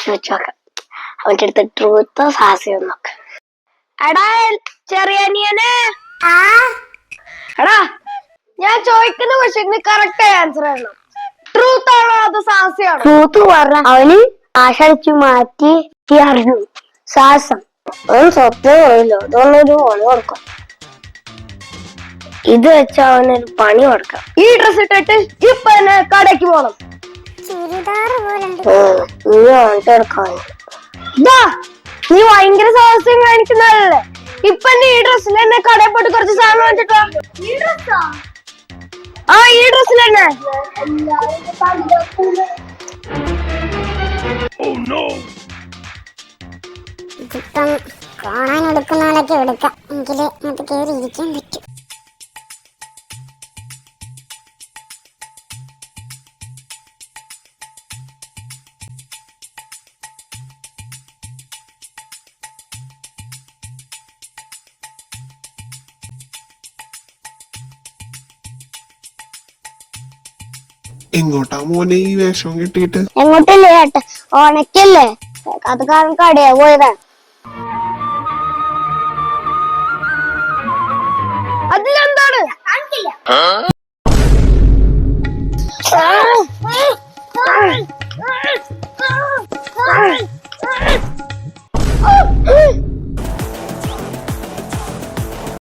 ചോദിച്ചോക്കാം അവന്റെ അടുത്ത് ട്രൂത്തോ സാഹസ്യം നോക്ക. എടാ ചെറിയനിയനെ, എടാ ഞാൻ ചോദിക്കുന്ന ക്വസ്റ്റ്യന് കറക്റ്റ് ആൻസർ ആണ്. ട്രൂത്ത് ആണോ അതോ സാഹസ്യമാണോ? ട്രൂത്ത് പറഞ്ഞ അവന് ആശടിച്ചു മാറ്റി അറിഞ്ഞു. സാഹസം അവൻ സ്വപ്നം പറയില്ലോ, അതുകൊണ്ടൊരു പണി കൊടുക്കാം. ഇത് വെച്ച അവനൊരു പണി കൊടുക്കാം. ഈ ഡ്രസ് ഇട്ടിട്ട് ഇപ്പൊ തന്നെ കടയ്ക്ക് പോണം. നീ വാങ്ങിട്ട് എടുക്കാൻ ഇതാ, നീ ഭയങ്കര സാഹസ്യം കാണിക്കുന്നതല്ലേ. ഇപ്പൊ ഈ ഡ്രസ്സിൽ തന്നെ കടയിൽ പോയിട്ട് കുറച്ച് സാധനം വാങ്ങിച്ചിട്ടോ. ആ ഈ ഡ്രസ്സിൽ തന്നെ. ഇതിപ്പം കാണാൻ എടുക്കുന്നവരൊക്കെ എടുക്കാം, എങ്കിലേ അത് കയറി ഇരിക്കാൻ പറ്റും. എങ്ങോട്ടാ മോനെ ഈ വേഷം കിട്ടിയിട്ട്? എങ്ങോട്ടല്ലേ ഏട്ട, ഓണക്കല്ലേ, അത് കാരണം കടയാ പോയതാ. അതിലെന്താണ്?